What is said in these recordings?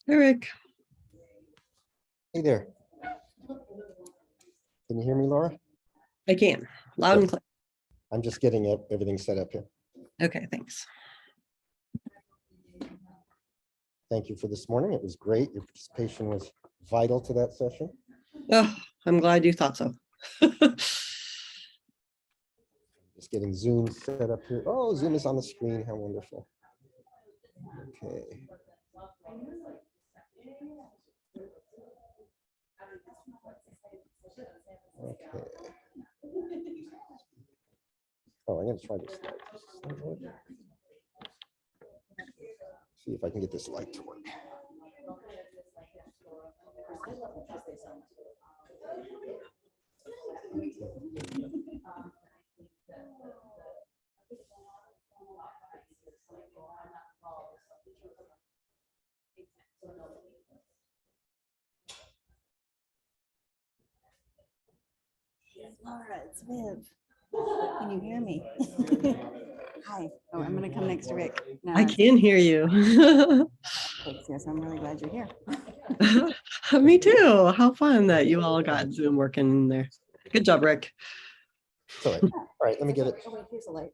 Eric. Hey there. Can you hear me, Laura? I can. Loud and clear. I'm just getting everything set up here. Okay, thanks. Thank you for this morning. It was great. Your participation was vital to that session. Oh, I'm glad you thought so. Just getting Zoom set up here. Oh, Zoom is on the screen. How wonderful. Okay. Okay. Oh, I'm going to try this light. See if I can get this light to work. Laura, it's Viv. Can you hear me? Hi. Oh, I'm going to come next to Rick. No, I can hear you. yes, I'm really glad you're here. Me too. How fun that you all got Zoom working in there. Good job, Rick. All right. All right, let me get it. Oh, wait, here's a light.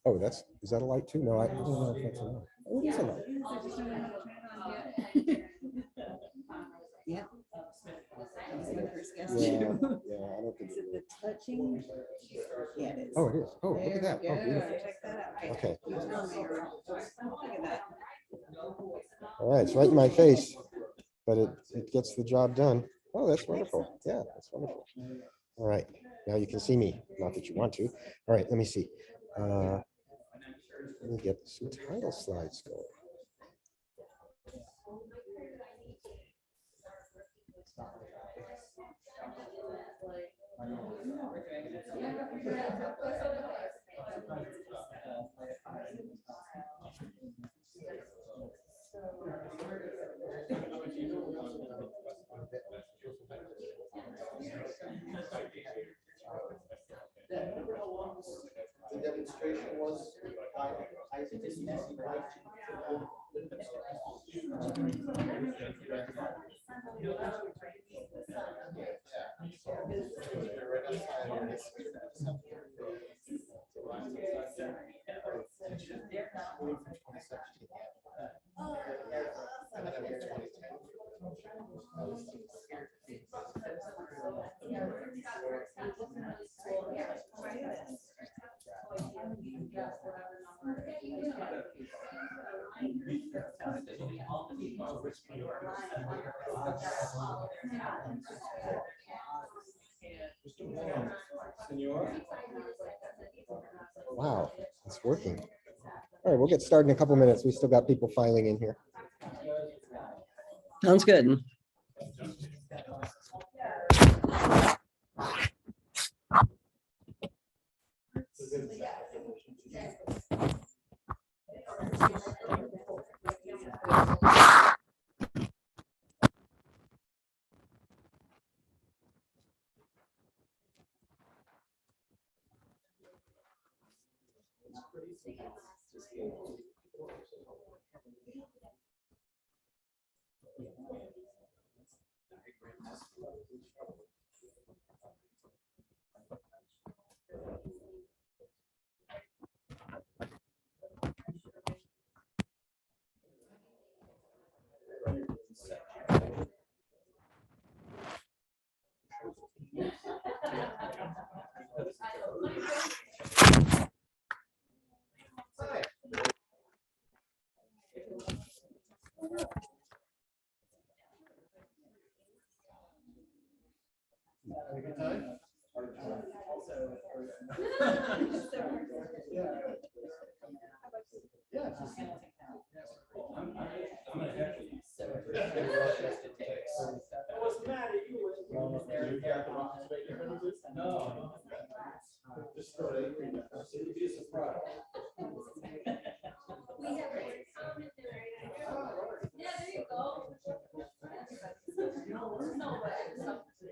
Oh, is that a light too? No, I don't know if that's a light. Oh, it is a light. Yeah. Yeah, I don't think Is it the touching? Yeah, it is. Oh, it is. Oh, look at that. Oh, beautiful. Check that out. Okay. You tell me, or- Look at that. All right, it's right in my face, but it gets the job done. Oh, that's wonderful. Yeah, that's wonderful. All right, now you can see me. Not that you want to. All right, let me see. Let me get some title slides going. The demonstration was wow, it's working. All right, we'll get started in a couple minutes. We still got people filing in here. Sounds good.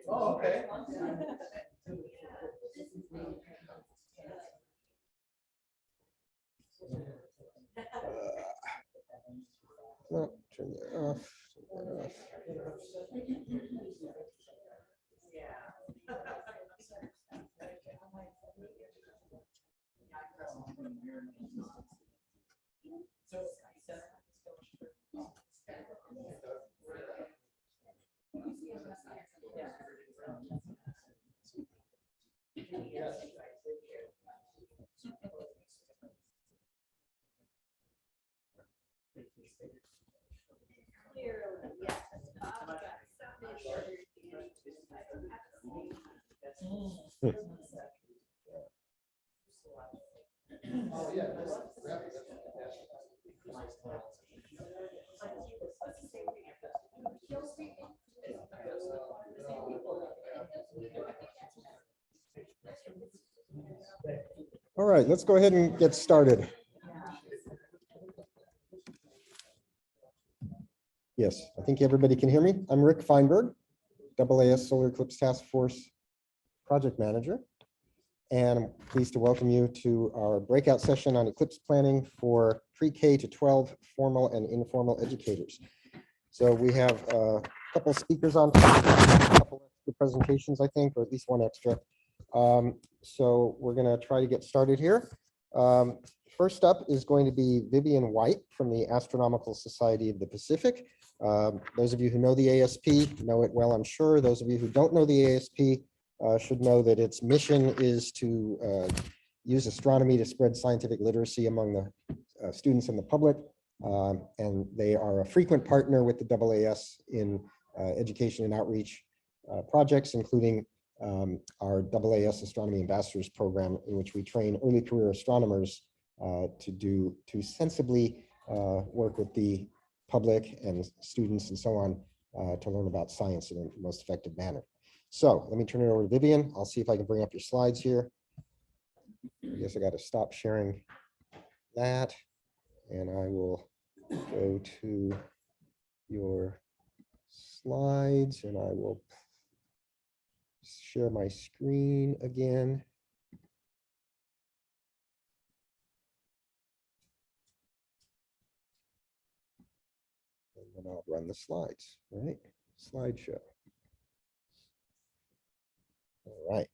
Oh, okay. No, turn that off. Turn that off. All right, let's go ahead and get started. Yes, I think everybody can hear me. I'm Rick Feinberg, AAS Solar Eclipse Task Force Project Manager. And I'm pleased to welcome you to our breakout session on eclipse planning for pre-K to 12 formal and informal educators. So we have a couple speakers on, a couple extra presentations, I think, or at least one extra. So we're going to try to get started here. First up is going to be Vivian White from the Astronomical Society of the Pacific. Those of you who know the ASP know it well, I'm sure. Those of you who don't know the ASP should know that its mission is to use astronomy to spread scientific literacy among the students and the public. And they are a frequent partner with the AAS in education and outreach projects, including our AAS Astronomy Ambassadors program, in which we train early career astronomers to sensibly work with the public and students and so on to learn about science in the most effective manner. So let me turn it over to Vivian. I'll see if I can bring up your slides here. I guess I got to stop sharing that, and I will go to your slides, and I will share my screen again. And then I'll run the slides, right? Slideshow. All right.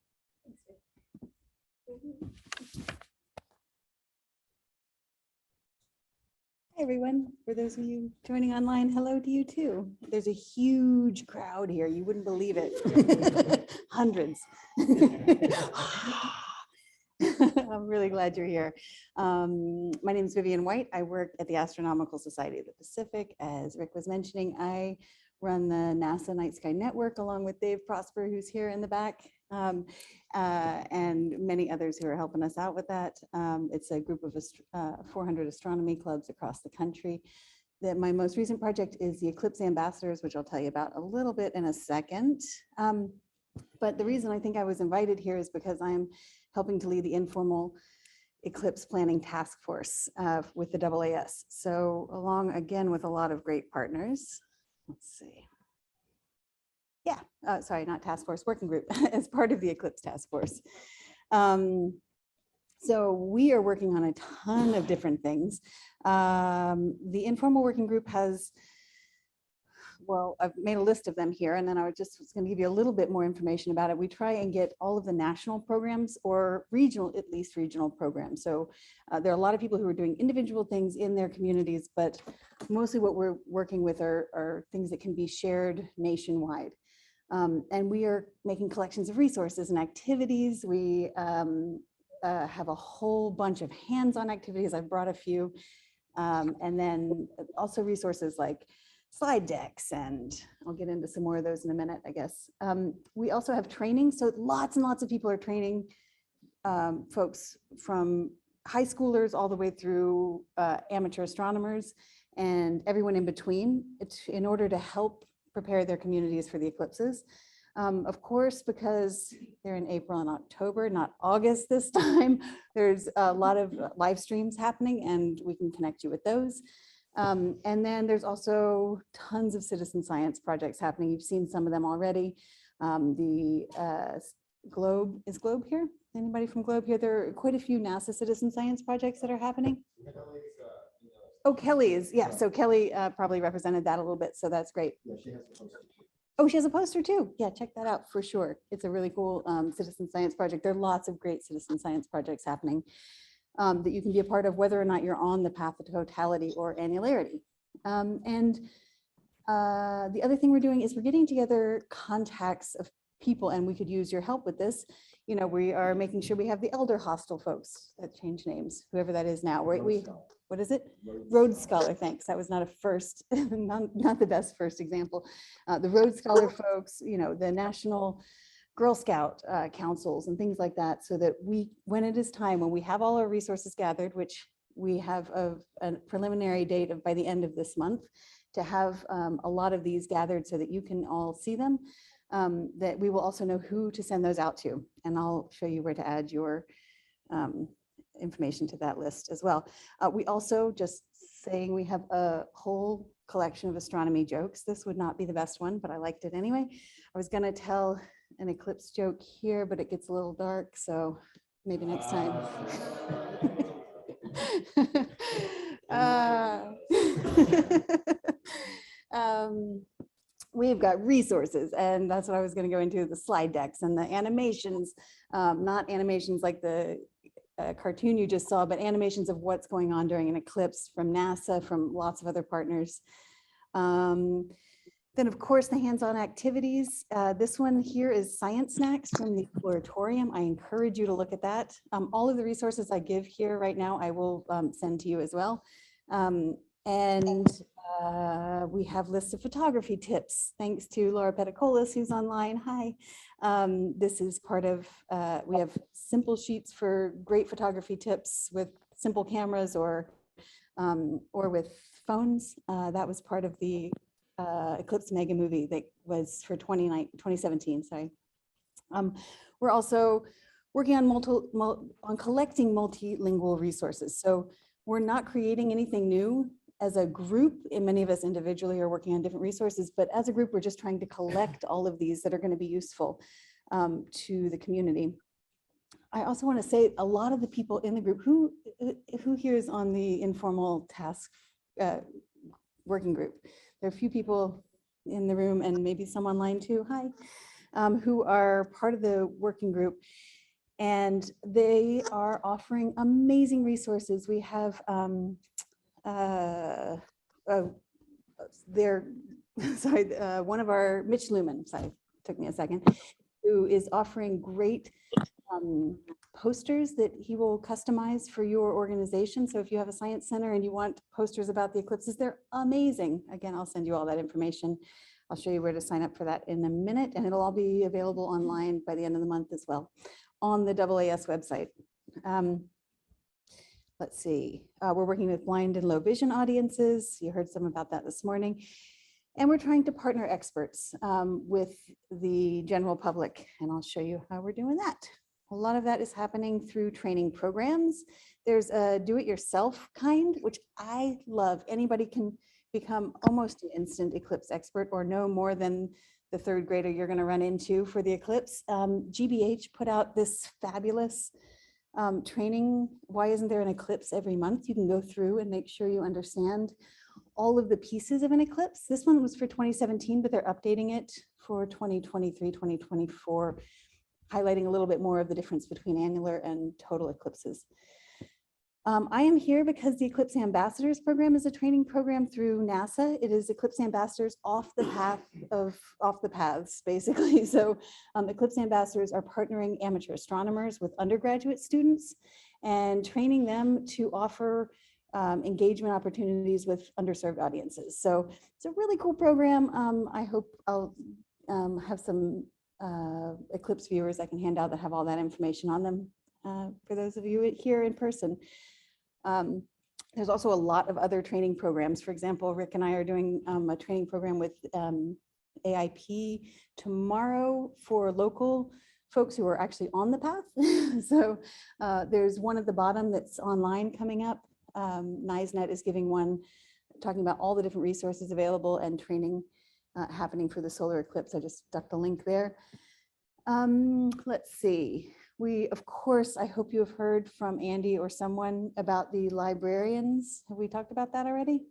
Hi, everyone. For those of you joining online, hello to you too. There's a huge crowd here. You wouldn't believe it. Hundreds. I'm really glad you're here. My name is Vivian White. I work at the Astronomical Society of the Pacific. As Rick was mentioning, I run the NASA Night Sky Network along with Dave Prosper, who's here in the back, and many others who are helping us out with that. It's a group of 400 astronomy clubs across the country. My most recent project is the Eclipse Ambassadors, which I'll tell you about a little bit in a second. But the reason I think I was invited here is because I'm helping to lead the Informal Eclipse Planning Task Force with the AAS. So along again with a lot of great partners. Let's see. Yeah, sorry, not task force, working group as part of the Eclipse Task Force. So we are working on a ton of different things. The Informal Working Group has, well, I've made a list of them here, and then I was going to give you a little bit more information about it. We try and get all of the national programs or regional, at least regional programs. So there are a lot of people who are doing individual things in their communities, but mostly what we're working with are things that can be shared nationwide. And we are making collections of resources and activities. We have a whole bunch of hands-on activities. I've brought a few, and then also resources like slide decks, and I'll get into some more of those in a minute, I guess. We also have training. So lots and lots of people are training folks from high schoolers all the way through amateur astronomers and everyone in between, in order to help prepare their communities for the eclipses. Of course, because they're in April and October, not August this time, there's a lot of live streams happening, and we can connect you with those. And then there's also tons of citizen science projects happening. You've seen some of them already. Globe, is Globe here? Anybody from Globe here? There are quite a few NASA citizen science projects that are happening. Oh, Kelly is, yeah, so Kelly probably represented that a little bit, so that's great. Oh, she has a poster too. Yeah, check that out for sure. It's a really cool citizen science project. There are lots of great citizen science projects happening that you can be a part of, whether or not you're on the path of totality or annularity. And the other thing we're doing is we're getting together contacts of people, and we could use your help with this. You know, we are making sure we have the elder hostel folks that change names, whoever that is now, right? What is it? Rhodes Scholar, thanks. That was not a first, not the best first example. The Rhodes Scholar folks, you know, the National Girl Scout councils and things like that, so that we, when it is time, when we have all our resources gathered, which we have a preliminary date of by the end of this month, to have a lot of these gathered so that you can all see them, that we will also know who to send those out to. And I'll show you where to add your information to that list as well. We also, just saying, we have a whole collection of astronomy jokes. This would not be the best one, but I liked it anyway. I was gonna tell an eclipse joke here, but it gets a little dark, so maybe next time. We've got resources, and that's what I was going to go into, the slide decks and the animations, not animations like the cartoon you just saw, but animations of what's going on during an eclipse from NASA, from lots of other partners. Then, of course, the hands-on activities. This one here is science snacks from the Exploratorium. I encourage you to look at that. All of the resources I give here right now, I will send to you as well. We have lists of photography tips, thanks to Laura Pedicolis, who's online. Hi. This is part of, we have simple sheets for great photography tips with simple cameras or with phones. That was part of the Eclipse mega movie that was for 2017, sorry. We're also working on collecting multilingual resources. So we're not creating anything new as a group, and many of us individually are working on different resources, but as a group, we're just trying to collect all of these that are going to be useful to the community. I also want to say a lot of the people in the group, who here is on the informal task working group? There are a few people in the room and maybe some online too, hi, who are part of the working group. And they are offering amazing resources. We have, one of our, Mitch Lumen, sorry, took me a second, who is offering great posters that he will customize for your organization. So if you have a science center and you want posters about the eclipses, they're amazing. Again, I'll send you all that information. I'll show you where to sign up for that in a minute, and it'll all be available online by the end of the month as well on the AAS website. Let's see, we're working with blind and low vision audiences. You heard some about that this morning. And we're trying to partner experts with the general public, and I'll show you how we're doing that. A lot of that is happening through training programs. There's a do-it-yourself kind, which I love. Anybody can become almost an instant eclipse expert or know more than the third grader you're going to run into for the eclipse. GBH put out this fabulous training. Why isn't there an eclipse every month? You can go through and make sure you understand all of the pieces of an eclipse. This one was for 2017, but they're updating it for 2023, 2024, highlighting a little bit more of the difference between annular and total eclipses. I am here because the Eclipse Ambassadors program is a training program through NASA. It is Eclipse Ambassadors off the paths, basically. So Eclipse Ambassadors are partnering amateur astronomers with undergraduate students and training them to offer engagement opportunities with underserved audiences. So it's a really cool program. I hope I'll have some Eclipse viewers I can hand out that have all that information on them for those of you here in person. There's also a lot of other training programs. For example, Rick and I are doing a training program with AIP tomorrow for local folks who are actually on the path. So there's one at the bottom that's online coming up. NISENet is giving one, talking about all the different resources available and training happening for the solar eclipse. I just stuck the link there. Let's see, We, of course, I hope you have heard from Andy or someone about the librarians. Have we talked about that already?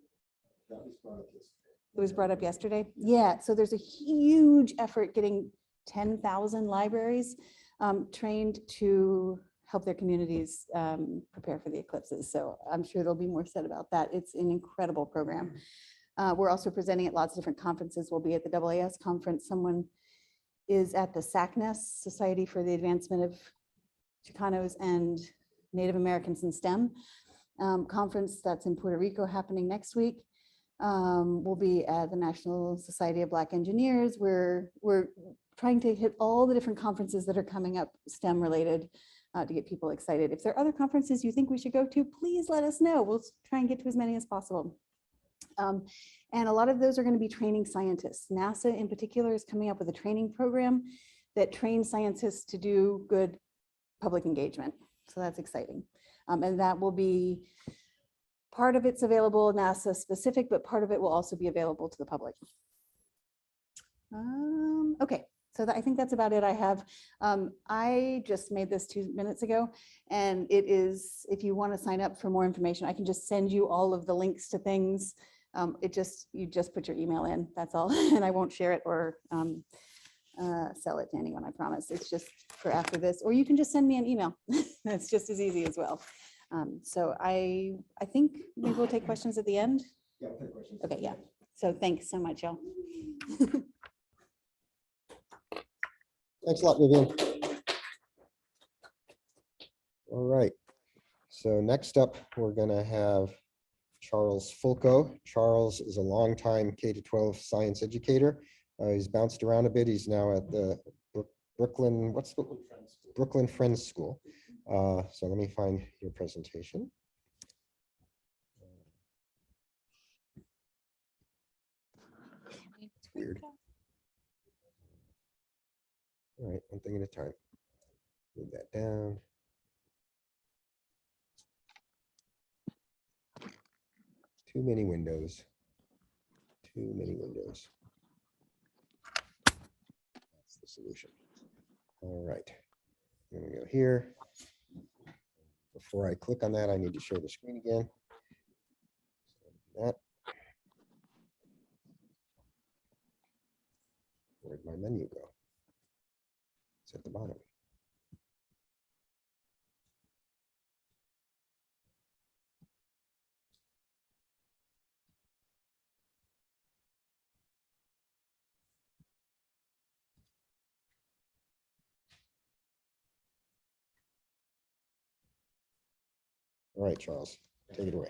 It was brought up yesterday. Yeah, so there's a huge effort getting 10,000 libraries trained to help their communities prepare for the eclipses. So I'm sure there'll be more said about that. It's an incredible program. We're also presenting at lots of different conferences. We'll be at the AAS conference. Someone is at the SACNAS, Society for the Advancement of Chicanos and Native Americans in STEM conference that's in Puerto Rico happening next week. We'll be at the National Society of Black Engineers. We're trying to hit all the different conferences that are coming up STEM related to get people excited. If there are other conferences you think we should go to, please let us know. We'll try and get to as many as possible. And a lot of those are going to be training scientists. NASA in particular is coming up with a training program that trains scientists to do good public engagement. So that's exciting. And that will be, part of it's available NASA specific, but part of it will also be available to the public. Okay, so I think that's about it I have. I just made this 2 minutes ago, and it is, if you want to sign up for more information, I can just send you all of the links to things. You just put your email in, that's all, and I won't share it or sell it to anyone, I promise. It's just for after this, or you can just send me an email. That's just as easy as well. So I think maybe we'll take questions at the end. Yeah, I'll take questions. Okay, yeah. So thanks so much, y'all. Thanks a lot, Vivian. All right. So next up, we're going to have Charles Fulco. Charles is a longtime K-12 science educator. He's bounced around a bit. He's now at the Brooklyn Friends School. So let me find your presentation. It's weird. All right, one thing at a time. Move that down. Too many windows. Too many windows. That's the solution. All right. I'm going to go here. Before I click on that, I need to share the screen again. That. Where'd my menu go? It's at the bottom. All right, Charles, take it away.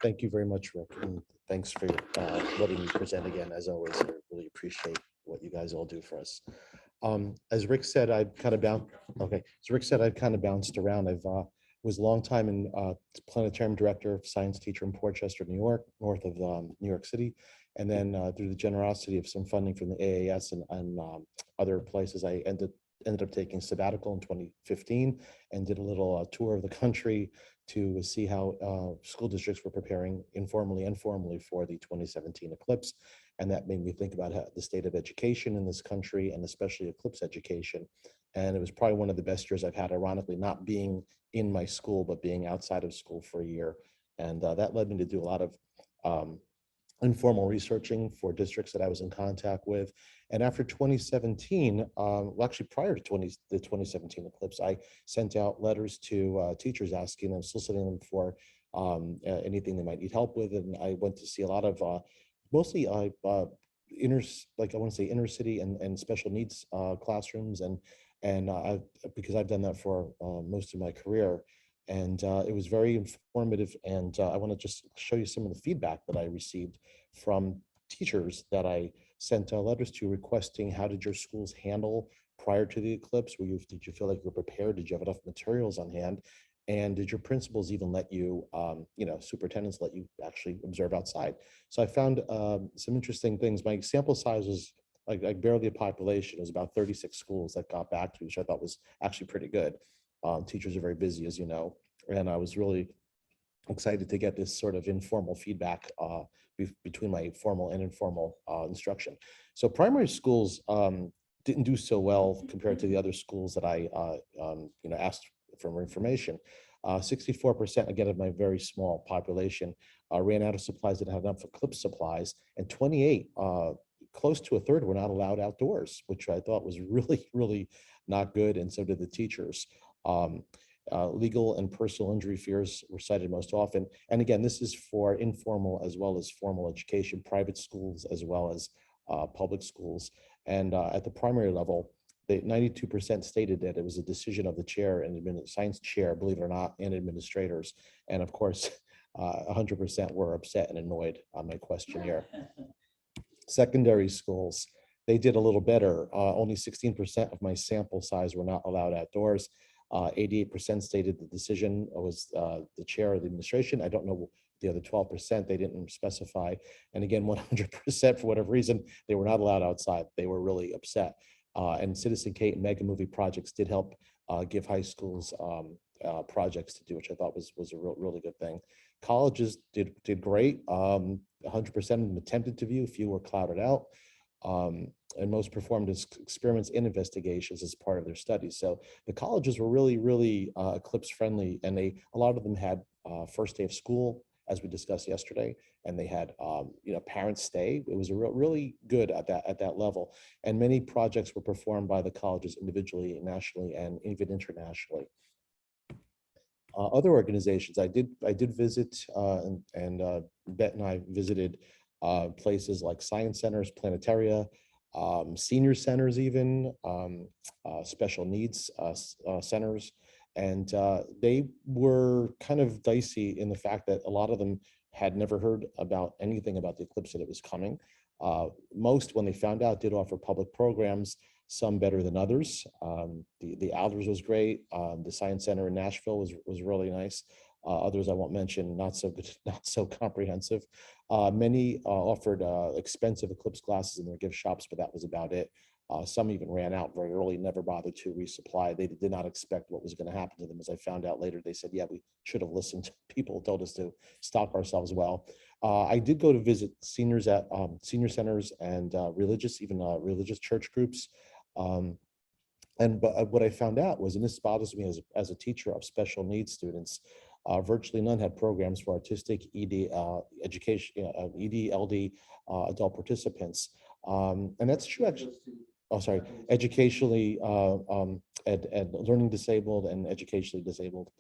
Thank you very much, Rick, and thanks for letting me present again. As always, I really appreciate what you guys all do for us. As Rick said, I've kind of bounced. Okay, as Rick said, I've kind of bounced around. I've was a long time in planetarium director, science teacher in Rochester, New York, north of New York City, and then through the generosity of some funding from the AAS and other places, I ended up taking sabbatical in 2015 and did a little tour of the country to see how school districts were preparing informally and formally for the 2017 eclipse. And that made me think about the state of education in this country, and especially eclipse education. And it was probably one of the best years I've had, ironically, not being in my school, but being outside of school for a year. And that led me to do a lot of informal researching for districts that I was in contact with. And after 2017, well, actually prior to the 2017 eclipse, I sent out letters to teachers asking them, soliciting them for anything they might need help with. And I went to see a lot of mostly inner city and special needs classrooms. And because I've done that for most of my career. And it was very informative. And I want to just show you some of the feedback that I received from teachers that I sent letters to requesting, how did your schools handle prior to the eclipse? Did you feel like you were prepared? Did you have enough materials on hand? And did your principals even let you, superintendents let you actually observe outside? So I found some interesting things. My sample size was like barely a population. It was about 36 schools that got back to me, which I thought was actually pretty good. Teachers are very busy, as you know, and I was really excited to get this sort of informal feedback between my formal and informal instruction. So primary schools didn't do so well compared to the other schools that I asked for more information. 64%, again, of my very small population ran out of supplies, didn't have enough Eclipse supplies, and 28, close to a third, were not allowed outdoors, which I thought was really, really not good, and so did the teachers. Legal and personal injury fears were cited most often. And again, this is for informal as well as formal education, private schools as well as public schools. And at the primary level, the 92% stated that it was a decision of the chair and science chair, believe it or not, and administrators. And of course, 100% were upset and annoyed on my questionnaire. Secondary schools, they did a little better. Only 16% of my sample size were not allowed outdoors. 88% stated the decision was the chair of the administration. I don't know the other 12%, they didn't specify. And again, 100% for whatever reason, they were not allowed outside. They were really upset. And Citizen Kate and Mega Movie projects did help give high schools projects to do, which I thought was a really good thing. Colleges did great. 100% of them attempted to view, few were clouded out. And most performed as experiments and investigations as part of their studies. So the colleges were really, really Eclipse friendly, and a lot of them had first day of school, as we discussed yesterday, and they had parents stay. It was really good at that level, and many projects were performed by the colleges individually, nationally, and even internationally. Other organizations, I did visit, and Bet and I visited places like science centers, planetaria, senior centers, even special needs centers. And they were kind of dicey in the fact that a lot of them had never heard about anything about the eclipse that it was coming. Most, when they found out, did offer public programs, some better than others. The Alders was great. The Science Center in Nashville was really nice. Others I won't mention, not so good, not so comprehensive. Many offered expensive eclipse glasses in their gift shops, but that was about it. Some even ran out very early, never bothered to resupply. They did not expect what was going to happen to them. As I found out later, they said, yeah, we should have listened. People told us to stock ourselves well. I did go to visit seniors at senior centers and religious church groups. But what I found out was, and this bothers me as a teacher of special needs students, virtually none had programs for autistic ED education, ED, LD adult participants. And that's true, actually. Oh, sorry, educationally and learning disabled and educationally disabled.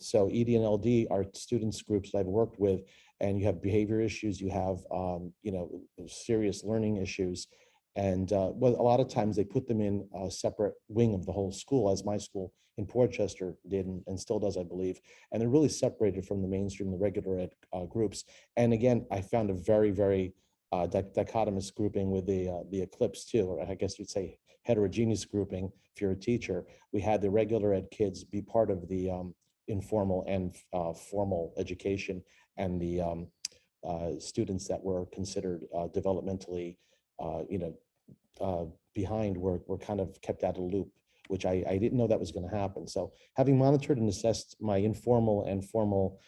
So ED and LD are students groups that I've worked with, and you have behavior issues, you have serious learning issues. And well, a lot of times they put them in a separate wing of the whole school, as my school in Rochester did and still does, I believe. And they're really separated from the mainstream, the regular ed groups. And again, I found a very, very dichotomous grouping with the Eclipse too, or I guess you'd say heterogeneous grouping. If you're a teacher, we had the regular ed kids be part of the informal and formal education, and the students that were considered developmentally behind were kind of kept out of the loop, which I didn't know that was going to happen. So having monitored and assessed my informal and formal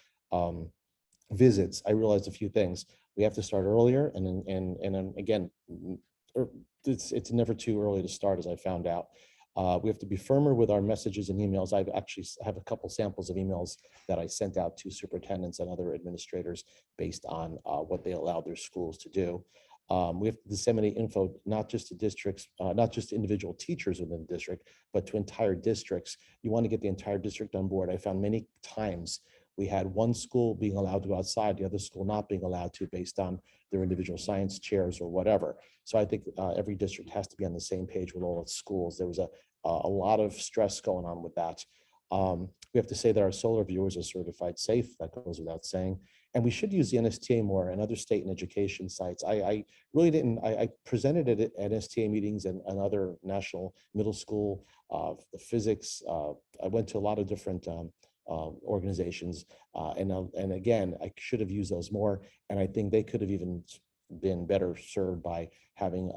visits, I realized a few things. We have to start earlier, and then again, it's never too early to start, as I found out. We have to be firmer with our messages and emails. I actually have a couple samples of emails that I sent out to superintendents and other administrators based on what they allowed their schools to do. We have to disseminate info, not just to districts, not just to individual teachers within the district, but to entire districts. You want to get the entire district on board. I found many times we had one school being allowed to go outside, the other school not being allowed to, based on their individual science chairs or whatever. So I think every district has to be on the same page with all its schools. There was a lot of stress going on with that. We have to say that our solar viewers are certified safe. That goes without saying. And we should use the NSTA more and other state and education sites. I really didn't, I presented it at NSTA meetings and other national middle school, the physics. I went to a lot of different organizations. And again, I should have used those more. And I think they could have even been better served by having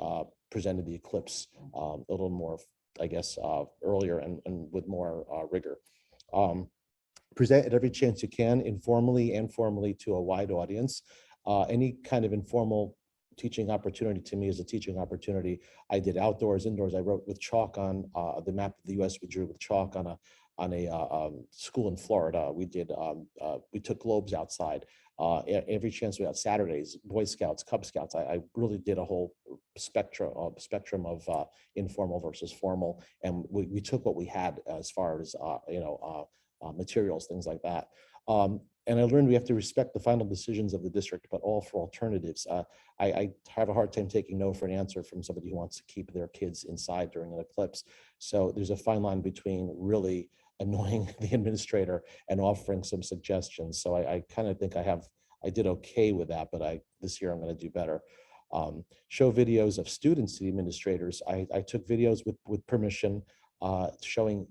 presented the Eclipse a little more, I guess, earlier and with more rigor. Present at every chance you can, informally and formally, to a wide audience. Any kind of informal teaching opportunity to me is a teaching opportunity. I did outdoors, indoors. I wrote with chalk on the map of the U.S. We drew with chalk on a school in Florida. We did we took globes outside. Every chance we had, Saturdays, Boy Scouts, Cub Scouts. I really did a whole spectrum of informal versus formal, and we took what we had as far as materials, things like that. And I learned we have to respect the final decisions of the district, but all for alternatives. I have a hard time taking no for an answer from somebody who wants to keep their kids inside during an eclipse. So there's a fine line between really annoying the administrator and offering some suggestions. So I kind of think I did okay with that, but this year I'm going to do better. Show videos of students to the administrators. I took videos with permission showing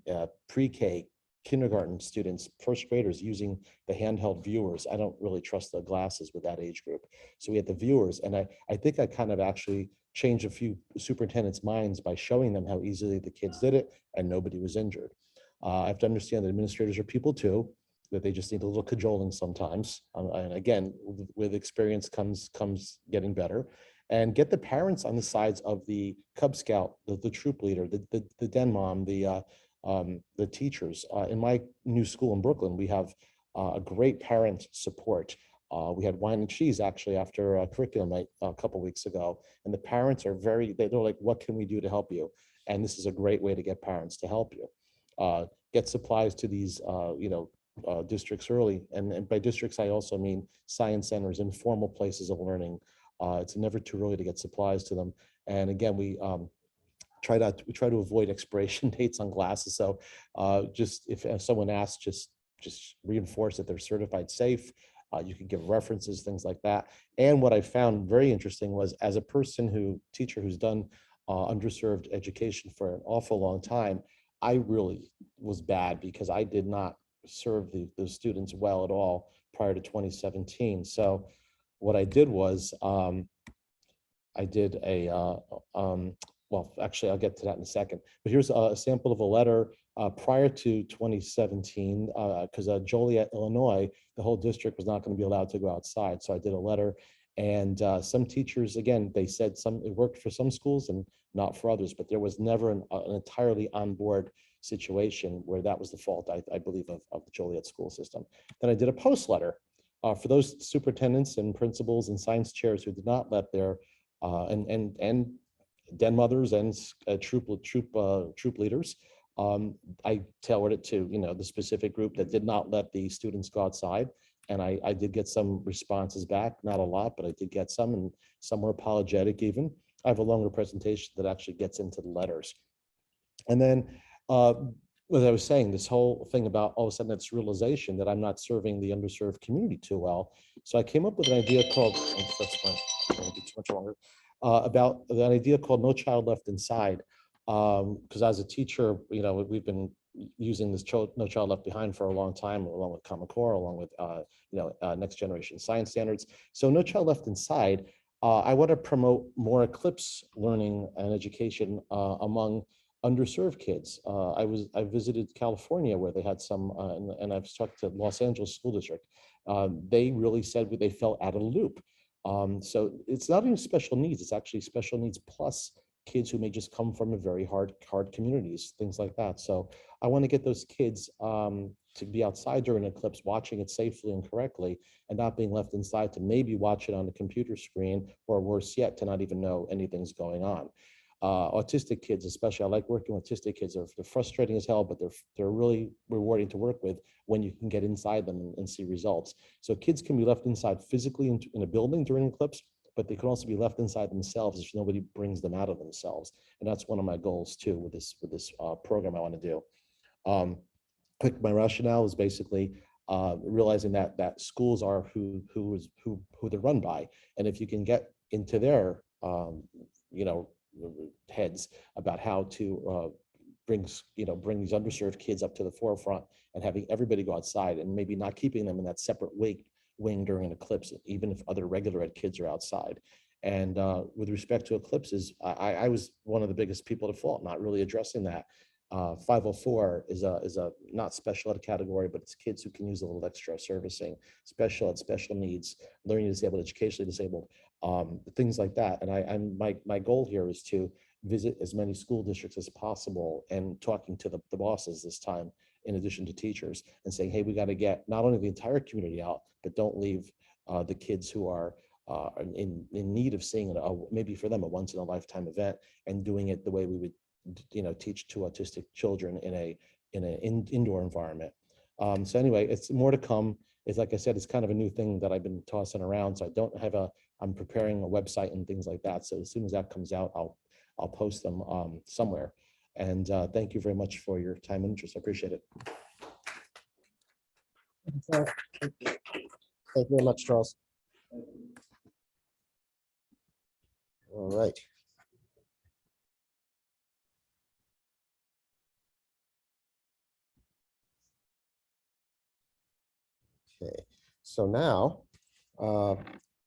pre-K kindergarten students, first graders using the handheld viewers. I don't really trust the glasses with that age group. So we had the viewers, and I think I kind of actually changed a few superintendents' minds by showing them how easily the kids did it and nobody was injured. I have to understand that administrators are people too, that they just need a little cajoling sometimes. And again, with experience comes getting better. And get the parents on the sides of the Cub Scout, the troop leader, the den mom, the teachers. In my new school in Brooklyn, we have a great parent support. We had wine and cheese actually after a curriculum night a couple weeks ago, and the parents are they're like, what can we do to help you? And this is a great way to get parents to help you. Get supplies to these districts early, and by districts I also mean science centers, informal places of learning. It's never too early to get supplies to them. And again, we try to avoid expiration dates on glasses. So just if someone asks, just reinforce that they're certified safe. You can give references, things like that. And what I found very interesting was, as a teacher who's done underserved education for an awful long time, I really was bad because I did not serve the students well at all prior to 2017. So what I did was I did well, actually, I'll get to that in a second. But here's a sample of a letter prior to 2017, because Joliet, Illinois, the whole district was not going to be allowed to go outside. So I did a letter, and some teachers, again, they said it worked for some schools and not for others, but there was never an entirely on board situation where that was the fault, I believe, of the Joliet school system. Then I did a post letter for those superintendents and principals and science chairs who did not let their and den mothers and troop leaders. I tailored it to the specific group that did not let the students go outside, and I did get some responses back, not a lot, but I did get some, and some were apologetic even. I have a longer presentation that actually gets into the letters. And then, as I was saying, this whole thing about all of a sudden this realization that I'm not serving the underserved community too well. So I came up with an idea called, that's fine, it won't be too much longer, about an idea called No Child Left Inside. Because as a teacher, we've been using this No Child Left Behind for a long time, along with Common Core, along with next generation science standards. So No Child Left Inside, I want to promote more Eclipse learning and education among underserved kids. I visited California where they had some, and I've talked to Los Angeles School District. They really said they felt out of the loop. So it's not even special needs, it's actually special needs plus kids who may just come from a very hard communities, things like that. So I want to get those kids to be outside during an eclipse, watching it safely and correctly, and not being left inside to maybe watch it on the computer screen, or worse yet, to not even know anything's going on. Autistic kids, especially, I like working with autistic kids. They're frustrating as hell, but they're really rewarding to work with when you can get inside them and see results. So kids can be left inside physically in a building during an eclipse, but they can also be left inside themselves if nobody brings them out of themselves. And that's one of my goals too with this program I want to do. My rationale is basically realizing that schools are who they're run by, and if you can get into their heads about how to bring these underserved kids up to the forefront, and having everybody go outside, and maybe not keeping them in that separate wing during an eclipse, even if other regular ed kids are outside. And with respect to eclipses, I was one of the biggest people at fault, not really addressing that. 504 is a not special ed category, but it's kids who can use a little extra servicing, special ed, special needs, learning disabled, educationally disabled. things like that. And my goal here is to visit as many school districts as possible and talking to the bosses this time, in addition to teachers, and saying, hey, we got to get not only the entire community out, but don't leave the kids who are in need of seeing maybe for them a once in a lifetime event, and doing it the way we would, teach two autistic children in an indoor environment. So anyway, it's more to come. It's like I said, it's kind of a new thing that I've been tossing around. So I don't have I'm preparing a website and things like that. So as soon as that comes out, I'll post them somewhere. And thank you very much for your time and interest. I appreciate it. Thank you very much, Charles. All right. Okay, so now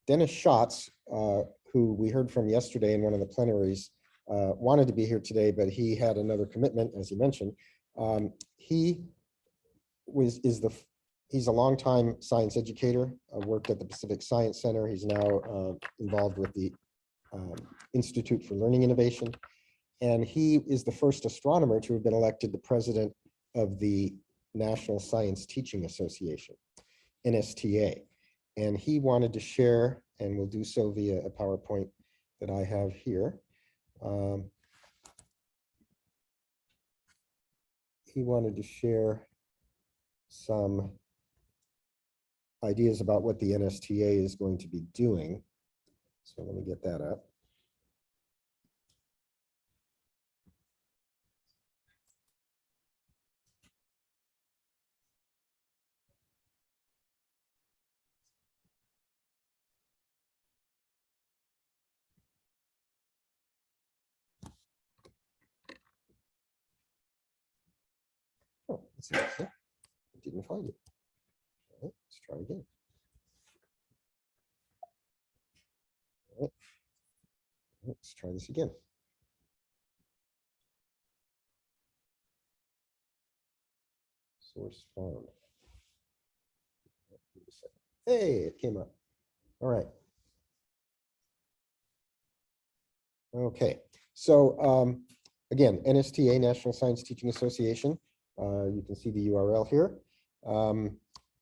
Dennis Schatz, who we heard from yesterday in one of the plenaries, wanted to be here today, but he had another commitment, as he mentioned. He's a longtime science educator, worked at the Pacific Science Center. He's now involved with the Institute for Learning Innovation. And he is the first astronomer to have been elected the president of the National Science Teaching Association, NSTA. And he wanted to share, and we'll do so via a PowerPoint that I have here. He wanted to share some ideas about what the NSTA is going to be doing. So let me get that up. Oh, that's interesting. I didn't find it. All right, let's try again. All right. Let's try this again. Source found. Hey, it came up. All right. Okay, so again, NSTA, National Science Teaching Association. You can see the URL here.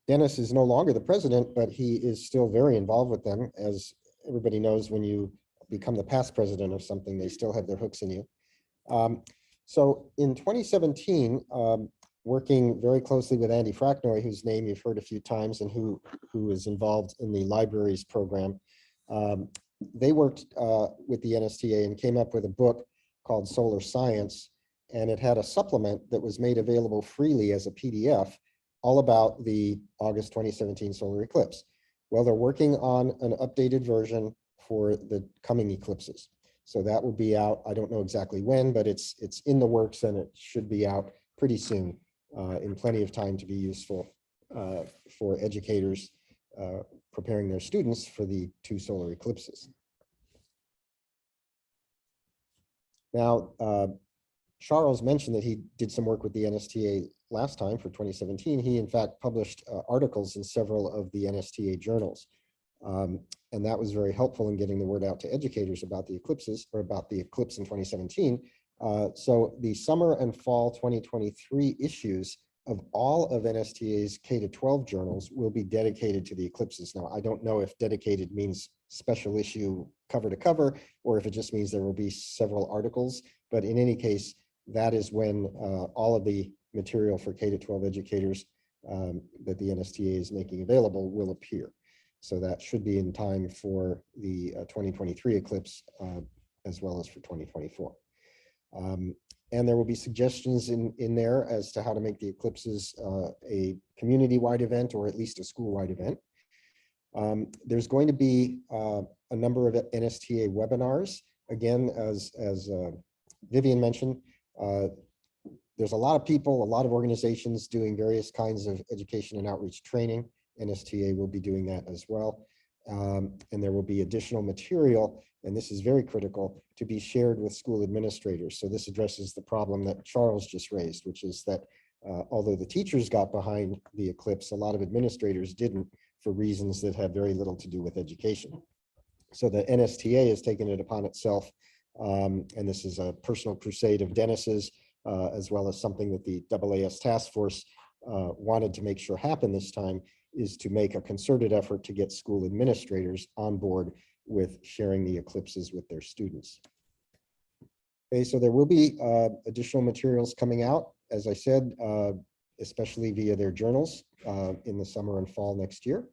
Dennis is no longer the president, but he is still very involved with them. As everybody knows, when you become the past president of something, they still have their hooks in you. So in 2017, working very closely with Andy Fracknoy, whose name you've heard a few times and who is involved in the libraries program, they worked with the NSTA and came up with a book called Solar Science, and it had a supplement that was made available freely as a PDF, all about the August 2017 solar eclipse. Well, they're working on an updated version for the coming eclipses. So that will be out, I don't know exactly when, but it's in the works, and it should be out pretty soon, in plenty of time to be useful for educators preparing their students for the 2 solar eclipses. Now, Charles mentioned that he did some work with the NSTA last time for 2017. He, in fact, published articles in several of the NSTA journals. And that was very helpful in getting the word out to educators about the eclipses, or about the eclipse in 2017. So the summer and fall 2023 issues of all of NSTA's K-12 journals will be dedicated to the eclipses. Now, I don't know if dedicated means special issue cover to cover, or if it just means there will be several articles. But in any case, that is when all of the material for K-12 educators that the NSTA is making available will appear. So that should be in time for the 2023 eclipse, as well as for 2024. And there will be suggestions in there as to how to make the eclipses a community-wide event, or at least a school-wide event. There's going to be a number of NSTA webinars. Again, as Vivian mentioned, there's a lot of people, a lot of organizations doing various kinds of education and outreach training. NSTA will be doing that as well. And there will be additional material, and this is very critical, to be shared with school administrators. So this addresses the problem that Charles just raised, which is that although the teachers got behind the eclipse, a lot of administrators didn't, for reasons that have very little to do with education. So the NSTA has taken it upon itself, and this is a personal crusade of Dennis's, as well as something that the AAS task force wanted to make sure happen this time, is to make a concerted effort to get school administrators on board with sharing the eclipses with their students. Okay, so there will be additional materials coming out, as I said, especially via their journals in the summer and fall next year,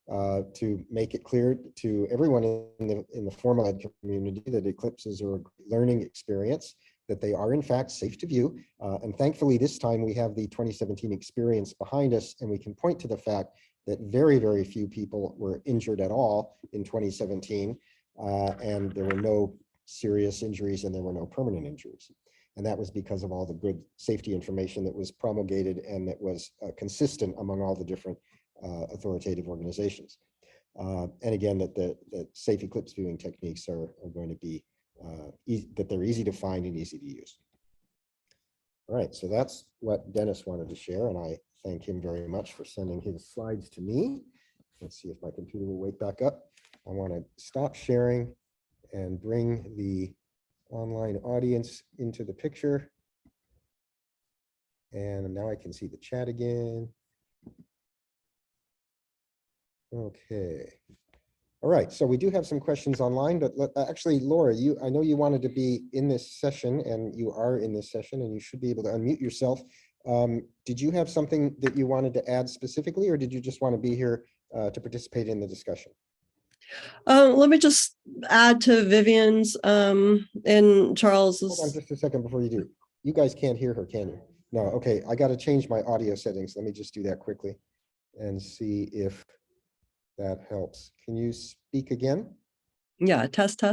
to make it clear to everyone in the formal ed community that eclipses are a learning experience, that they are in fact safe to view. And thankfully this time we have the 2017 experience behind us, and we can point to the fact that very, very few people were injured at all in 2017. And there were no serious injuries and there were no permanent injuries. And that was because of all the good safety information that was promulgated and that was consistent among all the different authoritative organizations. And again, that the safe eclipse viewing techniques are going to be, that they're easy to find and easy to use. All right, so that's what Dennis wanted to share, and I thank him very much for sending his slides to me. Let's see if my computer will wake back up. I want to stop sharing and bring the online audience into the picture. And now I can see the chat again. Okay. All right, so we do have some questions online, but actually, Laura, I know you wanted to be in this session, and you are in this session, and you should be able to unmute yourself. Did you have something that you wanted to add specifically, or did you just want to be here to participate in the discussion? Let me just add to Vivian's and Charles's. Hold on just a second before you do. You guys can't hear her, can you? No, okay, I got to change my audio settings. Let me just do that quickly and see if that helps. Can you speak again? Yeah, test.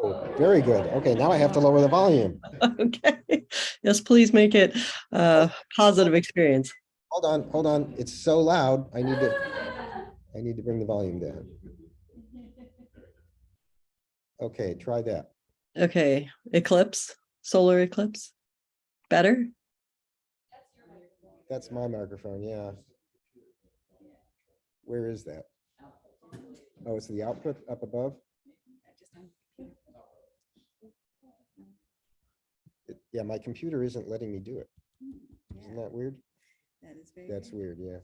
Oh, very good. Okay, now I have to lower the volume. Okay. Yes, please make it a positive experience. Hold on. It's so loud. I need to bring the volume down. Okay, try that. Okay, eclipse, solar eclipse. Better? That's my microphone, yeah. Where is that? Oh, it's the output up above? Yeah, my computer isn't letting me do it. Isn't that weird? That is very That's weird, yeah.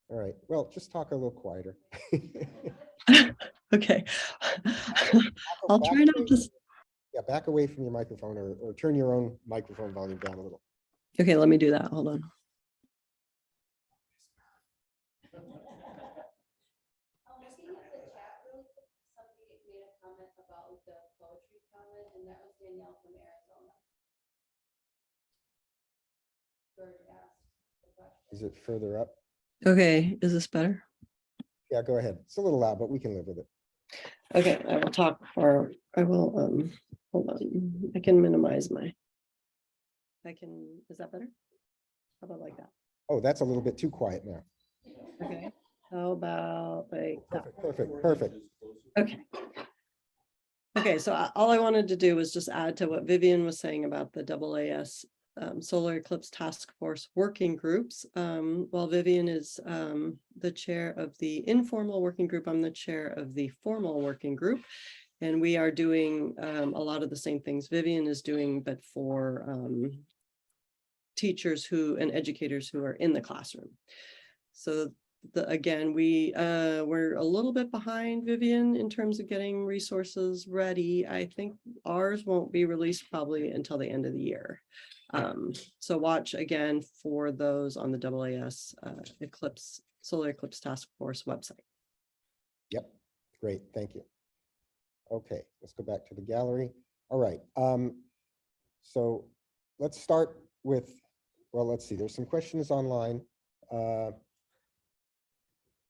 All right, well, just talk a little quieter. Okay. I'll try not to. Yeah, back away from your microphone or turn your own microphone volume down a little. Okay, let me do that. Hold on. Is it further up? Okay, is this better? Yeah, go ahead. It's a little loud, but we can live with it. Okay, I will talk, or I will, hold on. I can minimize my, is that better? How about like that? Oh, that's a little bit too quiet now. Okay, how about like that? Perfect. Okay. Okay, so all I wanted to do was just add to what Vivian was saying about the AAS Solar Eclipse Task Force working groups. While Vivian is the chair of the informal working group, I'm the chair of the formal working group. And we are doing a lot of the same things Vivian is doing, but for teachers and educators who are in the classroom. So again, we're a little bit behind Vivian in terms of getting resources ready. I think ours won't be released probably until the end of the year. So watch again for those on the AAS Eclipse Solar Eclipse Task Force website. Yep, great, thank you. Okay, let's go back to the gallery. All right, so let's start with, well, let's see, there's some questions online.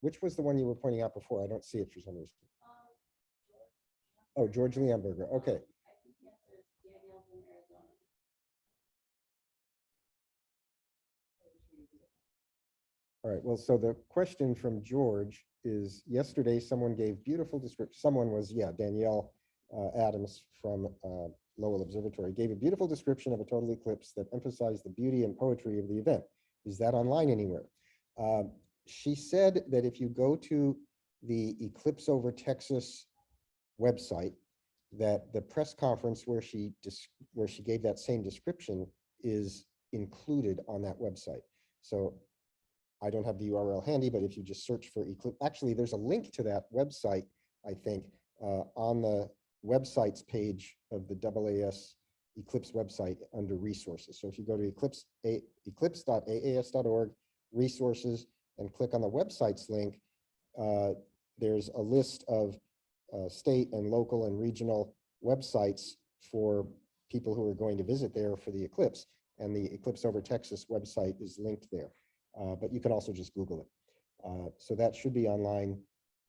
Which was the one you were pointing out before? I don't see it for some reason. Oh, George Leonberger, okay. All right, well, so the question from George is, yesterday someone gave beautiful description, someone was, yeah, Danielle Adams from Lowell Observatory, gave a beautiful description of a total eclipse that emphasized the beauty and poetry of the event. Is that online anywhere? She said that if you go to the Eclipse Over Texas website, that the press conference where she gave that same description is included on that website. So I don't have the URL handy, but if you just search for Eclipse, actually there's a link to that website, I think, on the websites page of the AAS Eclipse website under resources. So if you go to eclipse.aas.org resources and click on the websites link, there's a list of state and local and regional websites for people who are going to visit there for the eclipse. And the Eclipse Over Texas website is linked there. But you can also just Google it. So that should be online.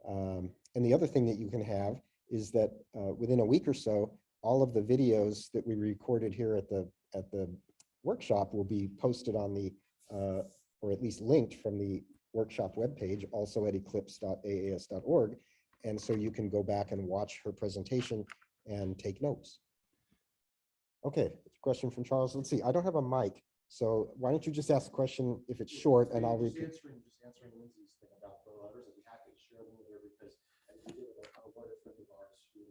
And the other thing that you can have is that within a week or so, all of the videos that we recorded here at the workshop will be posted on the, or at least linked from the workshop webpage, also at eclipse.aas.org. And so you can go back and watch her presentation and take notes. Okay, question from Charles. Let's see, I don't have a mic. So why don't you just ask a question if it's short, and I'll repeat. Just answering Lindsay's thing about the letters. I'd be happy to share them with her because I did it with a writer friend of ours who.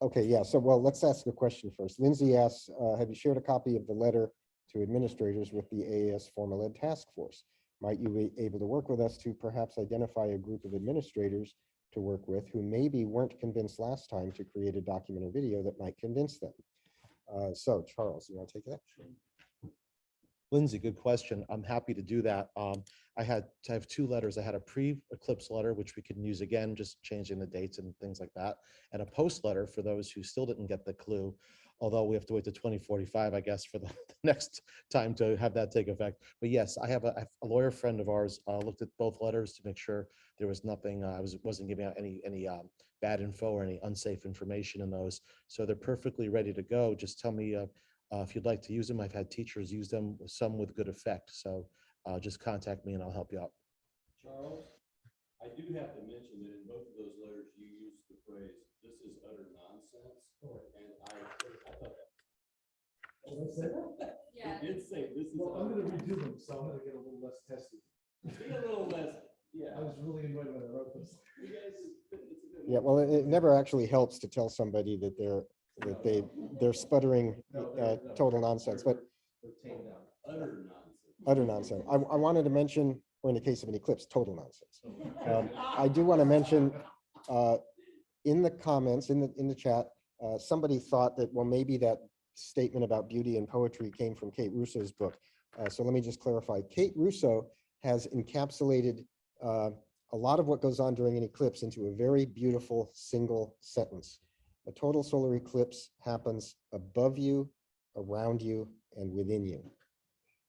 Okay, yeah, so well, let's ask a question first. Lindsay asks, have you shared a copy of the letter to administrators with the AAS Formal Ed Task Force? Might you be able to work with us to perhaps identify a group of administrators to work with who maybe weren't convinced last time to create a document or video that might convince them? So Charles, you want to take that? Lindsay, good question. I'm happy to do that. I have two letters. I had a pre-eclipse letter, which we can use again, just changing the dates and things like that, and a post letter for those who still didn't get the clue, although we have to wait to 2045, I guess, for the next time to have that take effect. But yes, I have a lawyer friend of ours looked at both letters to make sure there was nothing, I wasn't giving out any bad info or any unsafe information in those. So they're perfectly ready to go. Just tell me if you'd like to use them. I've had teachers use them, some with good effect. So just contact me and I'll help you out. Charles, I do have to mention that in both of those letters, you used the phrase, "This is utter nonsense." And I thought that. Oh, they said that? Yeah. It did say this is. Well, I'm gonna redo them, so I'm gonna get a little less testy. Be a little less, yeah. I was really annoyed when I wrote this. You guys, it's a bit. Yeah, well, it never actually helps to tell somebody that they're sputtering total nonsense, but Utter nonsense. utter nonsense. I wanted to mention, or in the case of an eclipse, total nonsense. I do want to mention in the comments, in the chat, somebody thought that, well, maybe that statement about beauty and poetry came from Kate Russo's book. So let me just clarify. Kate Russo has encapsulated a lot of what goes on during an eclipse into a very beautiful single sentence. A total solar eclipse happens above you, around you, and within you.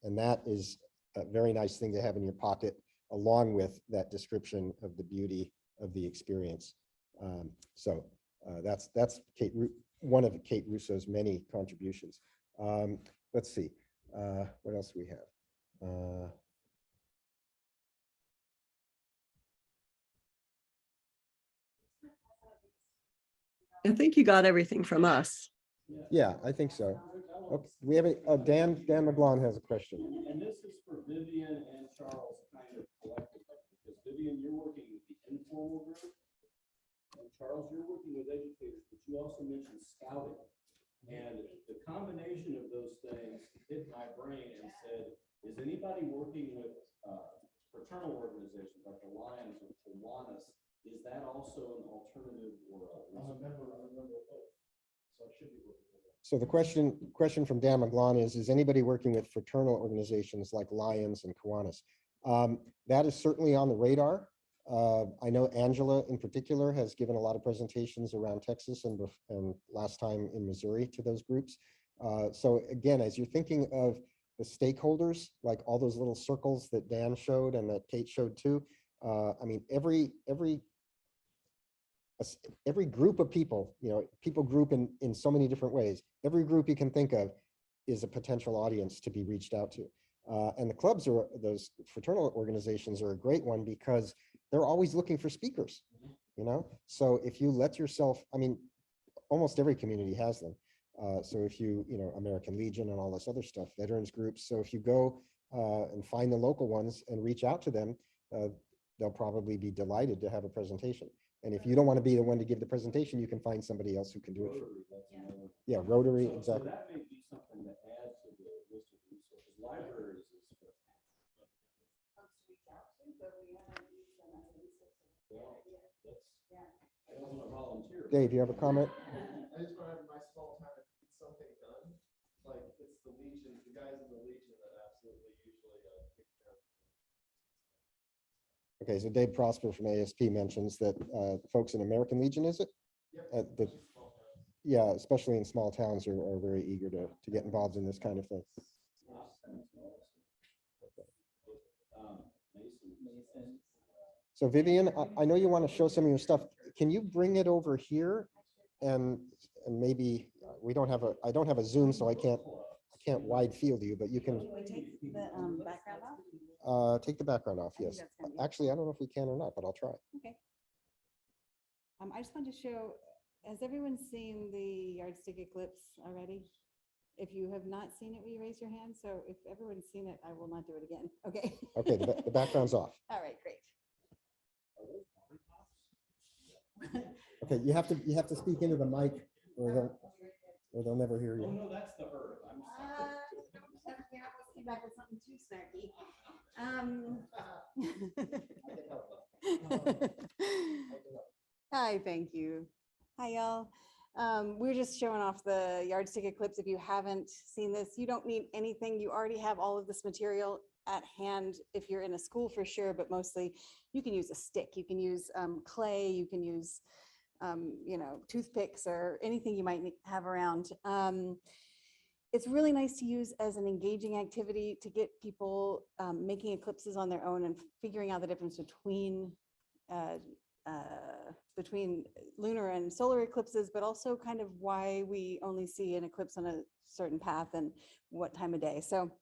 And that is a very nice thing to have in your pocket, along with that description of the beauty of the experience. So that's one of Kate Russo's many contributions. Let's see, what else do we have? I think you got everything from us. Yeah, I think so. Okay, we have Dan McGlon has a question. And this is for Vivian and Charles kind of collectively, because Vivian, you're working with the informal group. And Charles, you're working with educators, but you also mentioned scouting. And the combination of those things hit my brain and said, is anybody working with fraternal organizations like the Lions or Kiwanis? Is that also an alternative or I'm a member of both, so I should be working with them. So the question from Dan McGlon is anybody working with fraternal organizations like Lions and Kiwanis? That is certainly on the radar. I know Angela in particular has given a lot of presentations around Texas and last time in Missouri to those groups. So again, as you're thinking of the stakeholders, like all those little circles that Dan showed and that Kate showed too, I mean, every group of people, people group in so many different ways. Every group you can think of is a potential audience to be reached out to. And the clubs are, those fraternal organizations are a great one because they're always looking for speakers, So if you let yourself, I mean, almost every community has them. So if American Legion and all this other stuff, veterans groups. So if you go and find the local ones and reach out to them, they'll probably be delighted to have a presentation. And if you don't want to be the one to give the presentation, you can find somebody else who can do it. Rotary, that's another. Yeah, Rotary, So exactly. that may be something to add to the list of resources. Libraries is. Well, that's, I don't want to volunteer. Dave, you have a comment? I just want to have my small time to get something done. Like, it's the Legion, the guys in the Legion that absolutely usually take care of. Okay, so Dave Prosper from ASP mentions that folks in American Legion, is it? Yep. The, yeah, especially in small towns are very eager to get involved in this kind of thing. Mason. So Vivian, I know you want to show some of your stuff. Can you bring it over here? And maybe we don't have I don't have a Zoom, so I can't wide field you, but you can Can we take the background off? take the background off. I think Yes. that's gonna be- Actually, I don't know if we can or not, but I'll try. Okay. I just wanted to show, has everyone seen the yardstick eclipse already? If you have not seen it, will you raise your hand? So if everyone's seen it, I will not do it again. Okay. Okay, the background's off. All right, great. Okay, you have to speak into the mic or they'll never hear Oh, you. no, that's the Earth. I'm sorry. Came back with something too snarky. Hi, thank you. Hi, y'all. We're just showing off the yardstick eclipse. If you haven't seen this, you don't need anything. You already have all of this material at hand if you're in a school for sure, but mostly you can use a stick. You can use clay. You can use, toothpicks or anything you might have around. It's really nice to use as an engaging activity to get people making eclipses on their own and figuring out the difference between lunar and solar eclipses, but also kind of why we only see an eclipse on a certain path and what time of day. So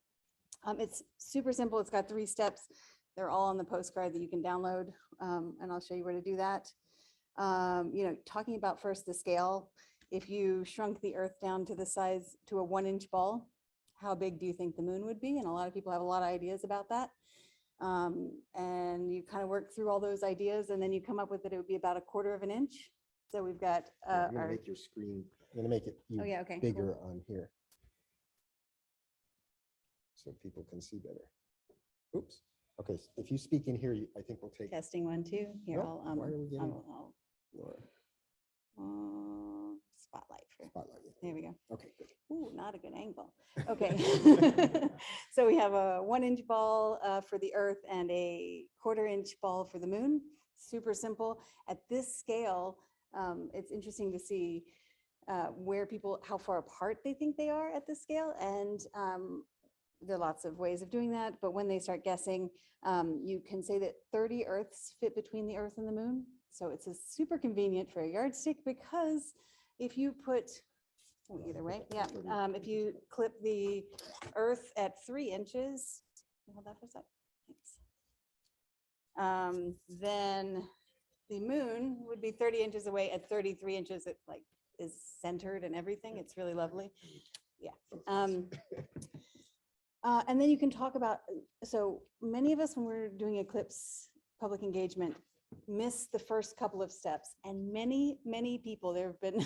it's super simple. It's got 3 steps. They're all on the postcard that you can download, and I'll show you where to do that. Talking about first the scale. If you shrunk the Earth down to the size to a 1-inch ball, how big do you think the moon would be? And a lot of people have a lot of ideas about that. And you kind of work through all those ideas, and then you come up with that it would be about 1/4 of an inch. So we've got I'm gonna our, make your screen, I'm gonna make it oh yeah, okay. bigger cool. on here. So people can see better. Oops. Okay, if you speak in here, I think we'll take. Testing 1, 2. Here, Nope, I'll, why are we getting I'll, Laura, spotlight for, spotlight? there we go. Okay, good. Ooh, not a good angle. Okay. So we have a 1-inch ball for the Earth and a 1/4 inch ball for the moon. Super simple. At this scale, it's interesting to see where people, how far apart they think they are at this scale. And there are lots of ways of doing that. But when they start guessing, you can say that 30 Earths fit between the Earth and the moon. So it's super convenient for a yardstick, because if you put, either way, yeah, if you clip the Earth at 3 inches, hold that for a sec, thanks. Then the moon would be 30 inches away at 33 inches. It like is centered and everything. It's really lovely. Yeah. And then you can talk about, so many of us, when we're doing Eclipse public engagement, miss the first couple of steps. And many people, there have been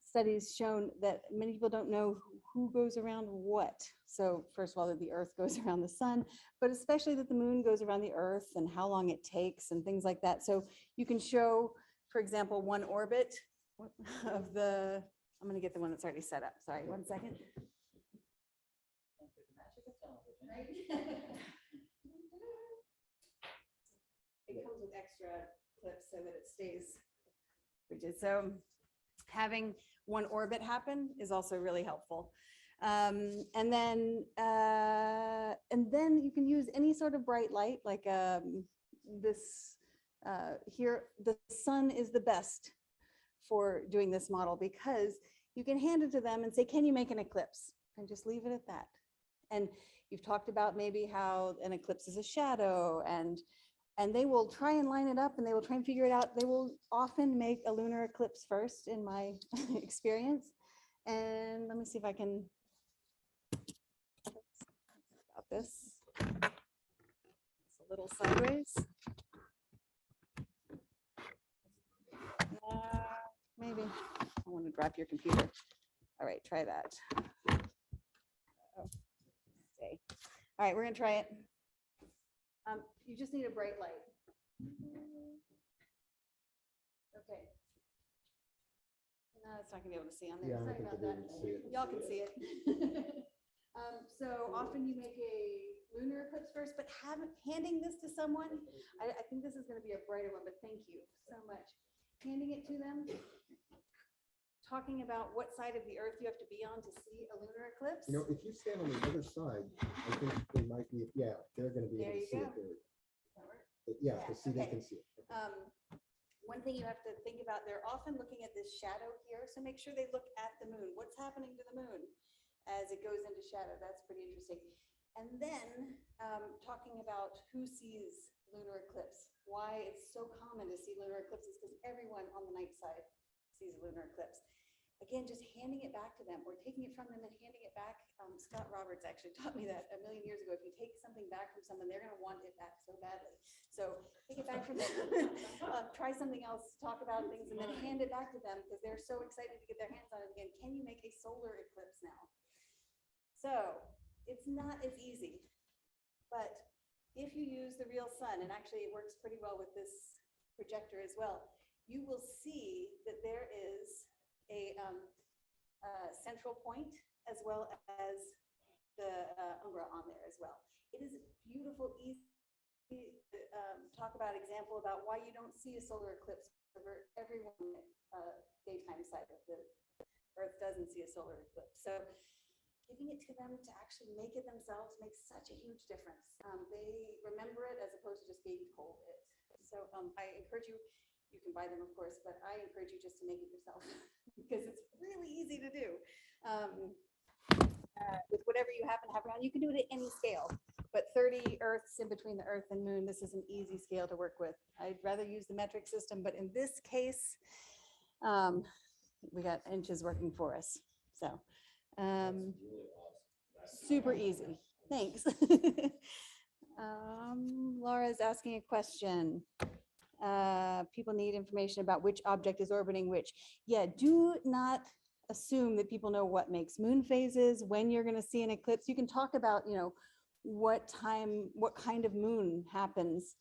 studies shown that many people don't know who goes around what. So first of all, that the Earth goes around the sun, but especially that the moon goes around the Earth and how long it takes and things like that. So you can show, for example, one orbit of the, I'm going to get the one that's already set up. Sorry, 1 second. It comes with extra clips so that it stays rigid. So having one orbit happen is also really helpful. And then you can use any sort of bright light, like this here. The sun is the best for doing this model, because you can hand it to them and say, can you make an eclipse? And just leave it at that. And you've talked about maybe how an eclipse is a shadow, and they will try and line it up, and they will try and figure it out. They will often make a lunar eclipse first, in my experience. And let me see if I can, about this. It's a little sideways. Maybe. I want to drop your computer. All right, try that. Oh, stay. All right, we're gonna try it. You just need a bright light. Okay. No, it's not gonna be able to see on there. Yeah, I Sorry think about they'll that. be able to see it. Y'all can see it. So often you make a lunar eclipse first, but handing this to someone, I think this is gonna be a brighter one, but thank you so much. Handing it to them, talking about what side of the earth you have to be on to see a lunar eclipse. You know, if you stand on the other side, I think they might be, yeah, they're gonna be There able to you see go. it there. That work? But yeah, Yeah, to see, they okay. can see it. One thing you have to think about, they're often looking at this shadow here, so make sure they look at the moon. What's happening to the moon as it goes into shadow? That's pretty interesting. And then talking about who sees lunar eclipse, why it's so common to see lunar eclipses, because everyone on the night side sees a lunar eclipse. Again, just handing it back to them or taking it from them and handing it back. Scott Roberts actually taught me that a million years ago. If you take something back from someone, they're going to want it back so badly. So take it back from them, try something else, talk about things, and then hand it back to them because they're so excited to get their hands on it again. Can you make a solar eclipse now? So it's not as easy, but if you use the real sun, and actually it works pretty well with this projector as well, you will see that there is a central point as well as the umbra on there as well. It is beautiful, easy to talk about example about why you don't see a solar eclipse over everyone daytime side of the Earth doesn't see a solar eclipse. So giving it to them to actually make it themselves makes such a huge difference. They remember it as opposed to just being told it. So I encourage you, you can buy them of course, but I encourage you just to make it yourself because it's really easy to do. With whatever you happen to have around, you can do it at any scale, but 30 Earths in between the Earth and Moon, this is an easy scale to work with. I'd rather use the metric system, but in this case, we got inches working for us. So super easy. Thanks. Laura's asking a question. People need information about which object is orbiting which. Yeah, do not assume that people know what makes moon phases, when you're going to see an eclipse. You can talk about, you know, what time, what kind of moon happens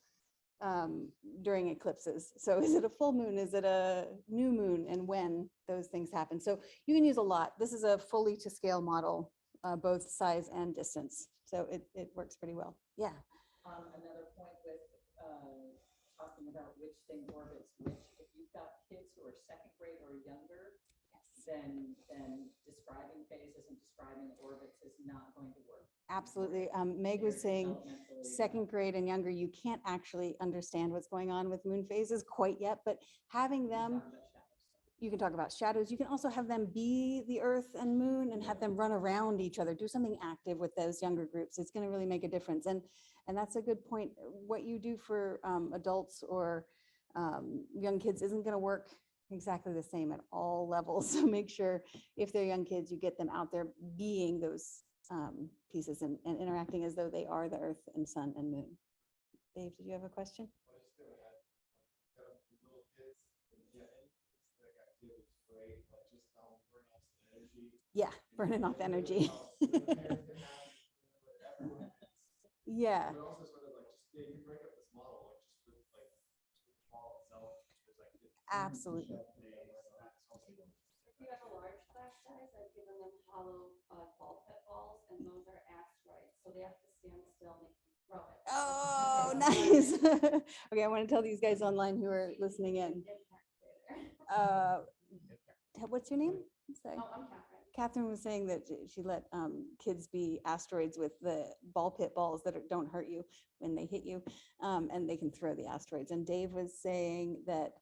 during eclipses. So is it a full moon? Is it a new moon? And when those things happen. So you can use a lot. This is a fully to scale model, both size and distance. So it works pretty well. Yeah. Another point with talking about which thing orbits which, if you've got kids who are second grade or younger, then describing phases and describing orbits is not going to work. Absolutely. Meg was saying second grade and younger, you can't actually understand what's going on with moon phases quite yet, but having them, you can talk about shadows. You can also have them be the Earth and Moon and have them run around each other, do something active with those younger groups. It's going to really make a difference. And that's a good point. What you do for adults or young kids isn't going to work exactly the same at all levels. So make sure if they're young kids, you get them out there being those pieces and interacting as though they are the Earth and Sun and Moon. Dave, did you have a question? Yeah, burning off energy. Yeah. Absolutely. If you have a large class size, I've given them hollow ball pit balls, and those are asteroids, so they have to stand still and throw it. Oh, nice. Okay, I want to tell these guys online who are listening in. What's your name? Sorry. Oh, I'm Catherine. Catherine was saying that she let kids be asteroids with the ball pit balls that don't hurt you when they hit you, and they can throw the asteroids. And Dave was saying that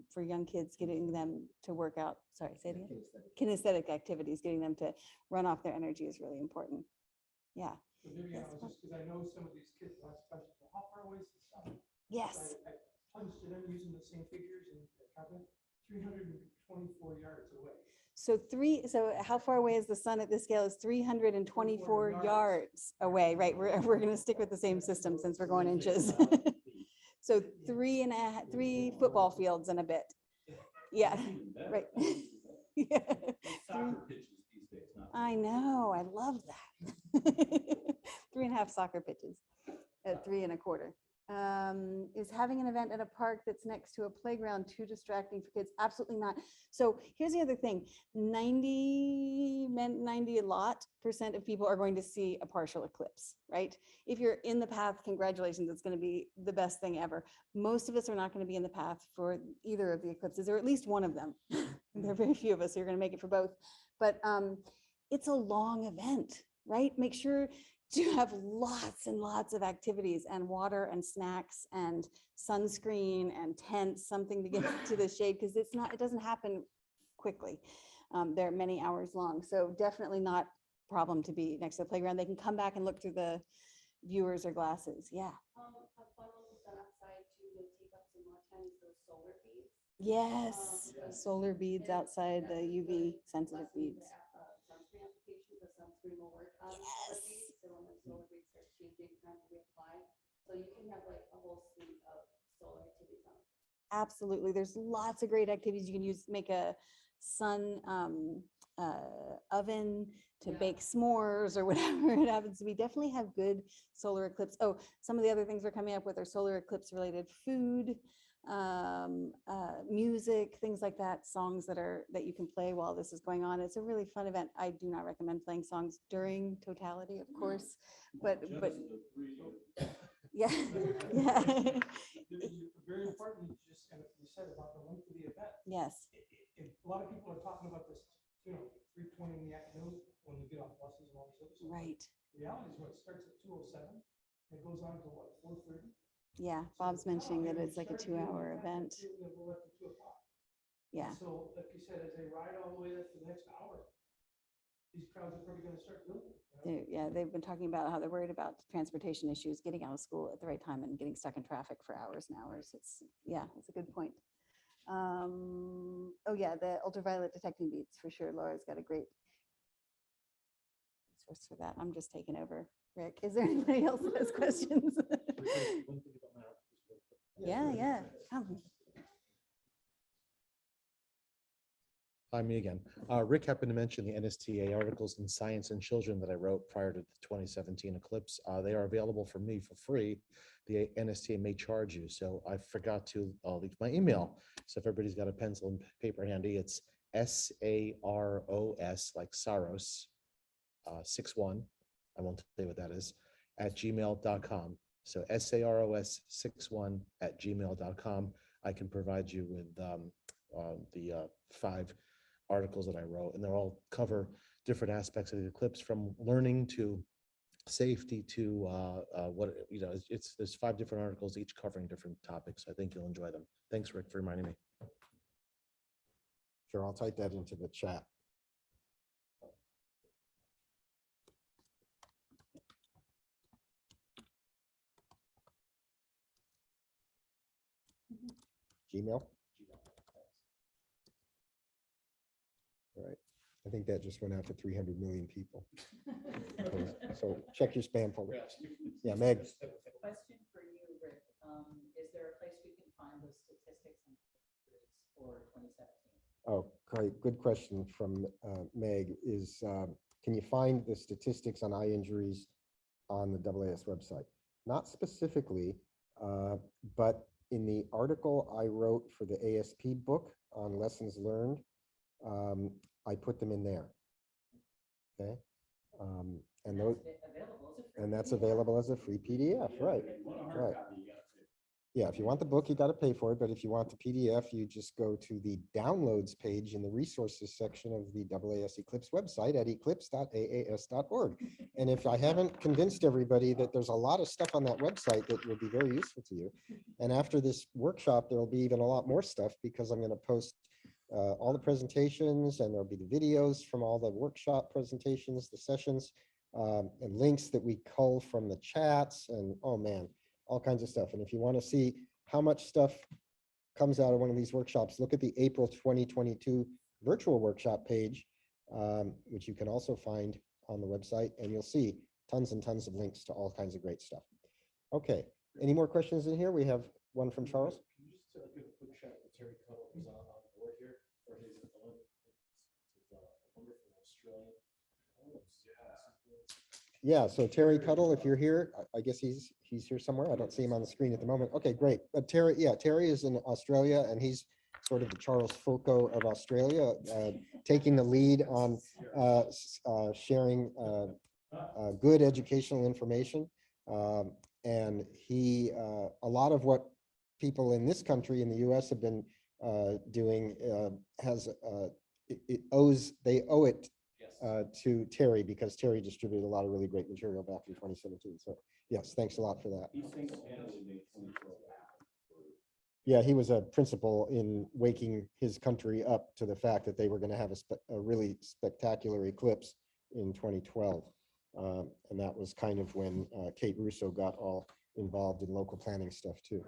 for young kids, getting them to work out, sorry, say it again, kinesthetic activities, getting them to run off their energy is really important. Yeah. So Vivian, I was just, because I know some of these kids ask questions, well, how far away is the sun? Yes. I punched it in using the same figures and calculated 324 yards away. So how far away is the sun at this scale? Is 324 yards away, right? We're going to stick with the same system since we're going inches. So 3 football fields and a bit. Yeah, right. Yeah. Soccer pitches these days, not. I know, I love that. 3.5 soccer pitches at 3.25. Is having an event at a park that's next to a playground too distracting for kids? Absolutely not. So here's the other thing, 90% of people are going to see a partial eclipse, right? If you're in the path, congratulations, it's going to be the best thing ever. Most of us are not going to be in the path for either of the eclipses, or at least one of them. There are very few of us who are going to make it for both. But it's a long event, right? Make sure to have lots and lots of activities and water and snacks and sunscreen and tents, something to get to the shade, because it doesn't happen quickly. They're many hours long. So definitely not a problem to be next to the playground. They can come back and look through the viewers or glasses. Yeah. A funnel is done outside to take up some more time is those solar beads. Yes. Solar beads outside, the UV sensitive beads. Sunscreen application, the sunscreen will work on solar beads. So when the solar beads start changing, time to reapply. So you can have like a whole suite of solar activities on it. Absolutely. There's lots of great activities you can use. Make a sun oven to bake s'mores or whatever it happens to be. Definitely have good solar eclipse. Oh, some of the other things we're coming up with are solar eclipse related food, music, things like that, songs that you can play while this is going on. It's a really fun event. I do not recommend playing songs during totality, of course, but yeah, yeah. Very important, you said about the length of the event. Yes. A lot of people are talking about this, 3:20 in the afternoon when you get off buses and all this other stuff. Right. The reality is what, it starts at 2:07, it goes on to what, 4:30? Yeah, Bob's mentioning that it's like a 2-hour event. Yeah. So like you said, as they ride all the way up to the next hour, these crowds are probably going to start building. Yeah, they've been talking about how they're worried about transportation issues, getting out of school at the right time and getting stuck in traffic for hours and hours. It's a good point. Oh yeah, the ultraviolet detecting beads for sure. Laura's got a great source for that. I'm just taking over. Rick, is there anybody else that has questions? Yeah. Come. Hi, me again. Rick happened to mention the NSTA articles in Science and Children that I wrote prior to the 2017 eclipse. They are available for me for free. The NSTA may charge you, so I forgot to leave my email. So if everybody's got a pencil and paper handy, it's SAROS, like Saros, 61. I won't tell you what that is, at gmail.com. So SAROS61@gmail.com. I can provide you with the 5 articles that I wrote, and they're all cover different aspects of the eclipse, from learning to safety to there's 5 different articles, each covering different topics. I think you'll enjoy them. Thanks, Rick, for reminding me. Sure, I'll type that into the chat. Gmail. All right. I think that just went out to 300 million people. So check your spam folder. Yeah, Meg. Question for you, Rick. Is there a place we can find those statistics and figures for 2017? Oh, great. Good question from Meg is, can you find the statistics on eye injuries on the AAS website? Not specifically, but in the article I wrote for the ASP book on lessons learned, I put them in there. Okay. And that's available as a free PDF, right? Right. Yeah, if you want the book, you got to pay for it. But if you want the PDF, you just go to the downloads page in the resources section of the AAS Eclipse website at eclipse.aas.org. And if I haven't convinced everybody that there's a lot of stuff on that website that would be very useful to you. And after this workshop, there will be even a lot more stuff, because I'm going to post all the presentations, and there'll be the videos from all the workshop presentations, the sessions, and links that we cull from the chats, and oh man, all kinds of stuff. And if you want to see how much stuff comes out of one of these workshops, look at the April 2022 virtual workshop page, which you can also find on the website, and you'll see tons and tons of links to all kinds of great stuff. Okay, any more questions in here? We have one from Charles. Can you just give a quick shout out to Terry Cuttle, who's on board here, for his wonderful Australian. Yeah, so Terry Cuttle, if you're here, I guess he's here somewhere. I don't see him on the screen at the moment. Okay, great. But Terry, yeah, Terry is in Australia, and he's sort of the Charles Fulco of Australia, taking the lead on sharing good educational information. And he, a lot of what people in this country, in the US, have been doing they owe it to Terry, because Terry distributed a lot of really great material back in 2017. So yes, thanks a lot for that. He single-handedly made 2012 happen. Yeah, he was a principal in waking his country up to the fact that they were going to have a really spectacular eclipse in 2012. And that was kind of when Kate Russo got all involved in local planning stuff too.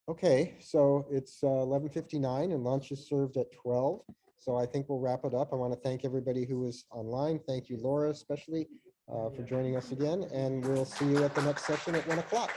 Okay, so it's 11:59 and lunch is served at 12. So I think we'll wrap it up. I want to thank everybody who was online. Thank you, Laura, especially for joining us again. And we'll see you at the next session at 1 o'clock.